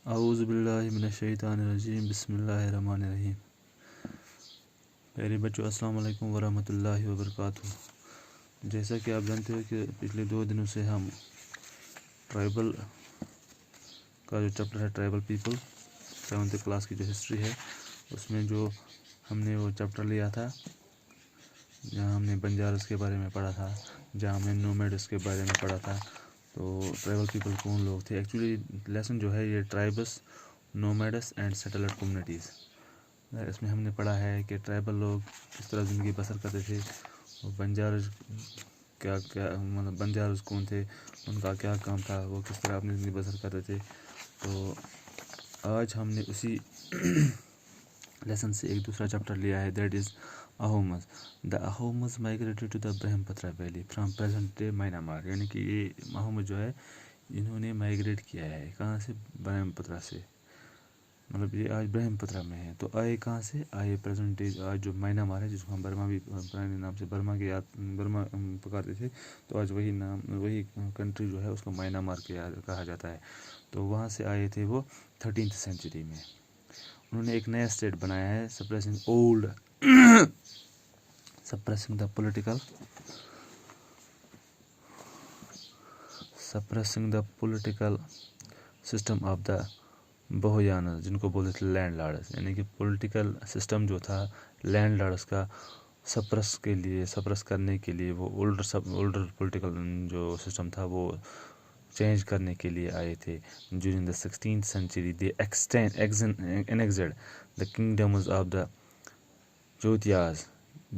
اعوذ باللہ من الشیطان الرجیم بسم اللہ الرحمن الرحیم. پیارے بچوں، السلام علیکم ورحمۃ اللہ وبرکاتہ. جیسا کہ آپ جانتے ہو کہ پچھلے 2 دنوں سے ہم ٹرائبل کا جو چیپٹر ہے ٹرائبل پیپل 7th کلاس کی جو ہسٹری ہے اس میں جو ہم نے وہ چیپٹر لیا تھا جہاں ہم نے بنجارس کے بارے میں پڑھا تھا، جہاں ہم نے نومیڈس کے بارے میں پڑھا تھا. تو ٹرائبل پیپل کون لوگ تھے؟ ایکچولی لیسن جو ہے یہ ٹرائبس، نومیڈس اینڈ سیٹلڈ کمیونٹیز. اس میں ہم نے پڑھا ہے کہ ٹرائبل لوگ کس طرح زندگی بسر کرتے تھے، اور بنجارز کیا مطلب بنجارز کون تھے، ان کا کیا کام تھا، وہ کس طرح اپنی زندگی بسر کرتے تھے. تو آج ہم نے اسی لیسن سے ایک دوسرا چیپٹر لیا ہے، that is Ahoms. The Ahoms migrated to the Brahmaputra valley from present day Myanmar. یعنی کہ یہ اہومز جو ہے انہوں نے مائگریٹ کیا ہے کہاں سے؟ برہم پترا سے. مطلب یہ آج برہم پترا میں ہے. تو آئے کہاں سے؟ آئے پریزنٹ ڈے آج جو میانمار ہے، جس کو ہم برما بھی پرانے نام سے برما پکارتے تھے. تو آج وہی کنٹری جو ہے اس کو میانمار کہا جاتا ہے. تو وہاں سے آئے تھے وہ 13th سینچری میں. انہوں نے ایک نیا اسٹیٹ بنایا ہے، suppressing the political system of the بہویانز، جن کو بولتے تھے لینڈ لارڈز. یعنی کہ پولیٹیکل سسٹم جو تھا لینڈ لارڈز کا سپریس کرنے کے لیے وہ اولڈر پولیٹیکل جو سسٹم تھا وہ چینج کرنے کے لیے آئے تھے. During the 16th century they annexed the kingdoms of the چوتیاز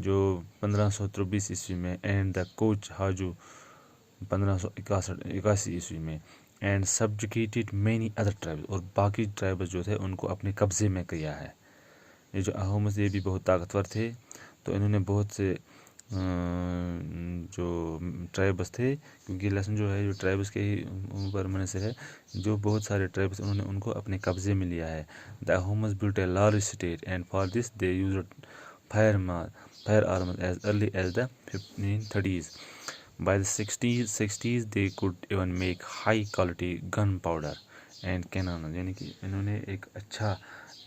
جو 1523 عیسوی میں، اینڈ دا کوچ ہاجو 1581 عیسوی میں، اینڈ سبجوگیٹڈ مینی ادر ٹرائبز، اور باقی ٹرائبز جو تھے ان کو اپنے قبضے میں کیا ہے. یہ جو اہومز یہ بھی بہت طاقتور تھے، تو انہوں نے بہت سے جو ٹرائبز تھے، کیونکہ لیسن جو ہے جو ٹرائبز کے ہی اوپر منحصر ہے، جو بہت سارے ٹرائبز انہوں نے ان کو اپنے قبضے میں لیا ہے. The Ahoms built a large state and for this they used fire arms as early as the 1530s. By the 60s they could even make high quality gunpowder and cannons. یعنی کہ انہوں نے ایک اچھا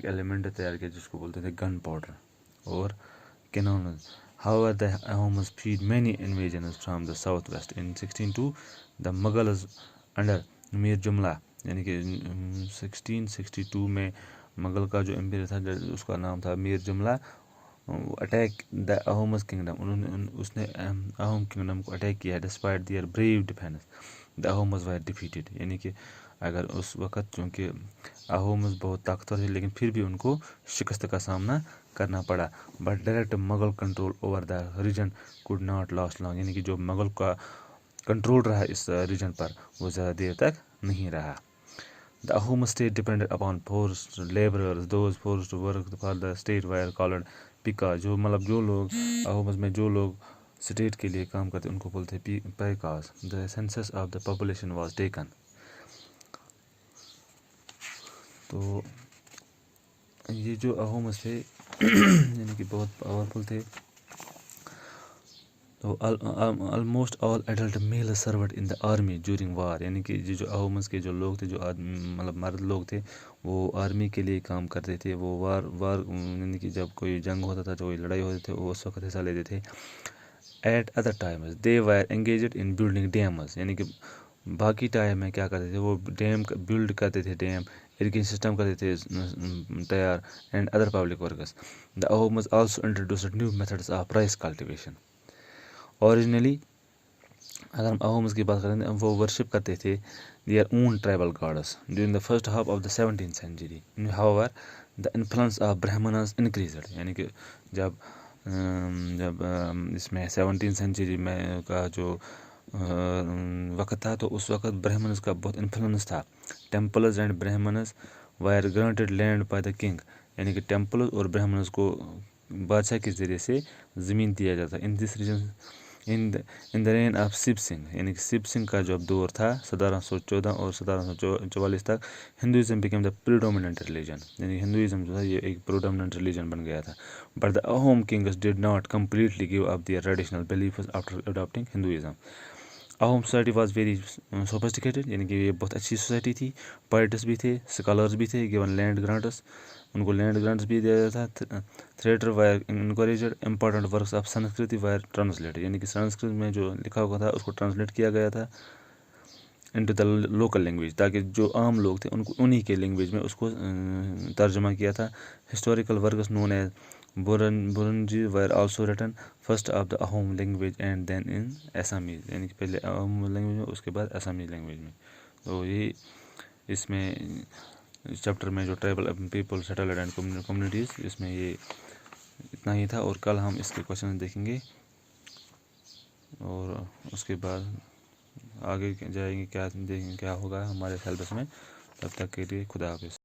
ایلیمنٹ تیار کیا جس کو بولتے تھے گن پاؤڈر اور cannons. However, the Ahoms feared many invasions from the southwest. In 1602 the Mughals under میر جملہ، یعنی کہ 1662 میں مغل کا جو امپیئر تھا اس کا نام تھا میر جملہ، اٹیک دا اہومز کنگڈم. اس نے اہوم کنگڈم کو اٹیک کیا ہے. Despite their brave defence the Ahoms were defeated. یعنی کہ اگر اس وقت چونکہ اہومز بہت طاقتور تھے لیکن پھر بھی ان کو شکست کا سامنا کرنا پڑا. But direct Mughal control over the region could not last long. یعنی کہ جو مغل کا کنٹرول رہا اس ریجن پر وہ زیادہ دیر تک نہیں رہا. The Ahom state depended upon forced laborers. Those forced to work for the state were called Pikas. جو لوگ اہومز میں جو لوگ اسٹیٹ کے لیے کام کرتے ان کو بولتے پیکاز. The census of the population was taken. تو یہ جو اہومز تھے یعنی کہ بہت پاورفل تھے. تو آلموسٹ آل ایڈلٹ میل سروڈ ان دا آرمی ڈیورنگ وار. یعنی کہ جو اہومز کے جو لوگ تھے، جو مطلب مرد لوگ تھے، وہ آرمی کے لیے کام کرتے تھے. وہ وار یعنی کہ جب کوئی جنگ ہوتا تھا، کوئی لڑائی ہوتی تھی، وہ اس وقت حصہ لیتے تھے. At other times they were engaged in building dams. یعنی کہ باقی ٹائم میں کیا کرتے تھے، وہ ڈیم بلڈ کرتے تھے، ڈیم اریگیشن سسٹم کرتے تھے تیار، and other public works. The Ahoms also introduced new methods of rice cultivation. Originally اگر ہم اہومز کی بات کریں وہ ورشپ کرتے تھے their own tribal gods during the first half of the 17th century. However, the influence of Brahmanas increased. یعنی کہ جب اس میں 17th century میں کا جو وقت تھا تو اس وقت برہمنز کا بہت انفلوئنس تھا. Temples and Brahmins were granted land by the king. یعنی کہ ٹیمپلز اور برہمنز کو بادشاہ کے ذریعے سے زمین دیا جاتا. In this region in the reign of Sib Singh. یعنی کہ سب سنگھ کا جب دور تھا 1714 اور 1744 تک، Hinduism became the predominant religion. یعنی ہندوازم جو تھا یہ ایک پریڈومیننٹ ریلیجن بن گیا تھا. But the Ahom kings did not completely gave up their traditional beliefs after adapting Hinduism. Ahom society was very sophisticated, یعنی کہ یہ بہت اچھی سوسائٹی تھی. پوئٹس بھی تھے، اسکالرز بھی تھے، گیون لینڈ گرانٹس، ان کو لینڈ گرانٹس بھی دیا جاتا تھا. Theatre were encouraged, important works of Sanskrit were translated, یعنی کہ سنسکرت میں جو لکھا ہوا تھا اس کو ٹرانسلیٹ کیا گیا تھا انٹو دا لوکل لینگویج، تاکہ جو عام لوگ تھے ان کو انہی کے لینگویج میں اس کو ترجمہ کیا تھا. Historical works known as Buranji were also written first of the Ahom language and then in Assamese, یعنی کہ پہلے اہوم لینگویج میں اس کے بعد اسامی لینگویج میں. تو یہ اس میں چیپٹر میں جو tribal people settled and communities, اس میں یہ اتنا ہی تھا. اور کل ہم اس کے کوشچن دیکھیں گے اور اس کے بعد آگے جائیں گے، کیا دیکھیں گے کیا ہوگا ہمارے سیلبس میں. تب تک کے لیے خدا حافظ.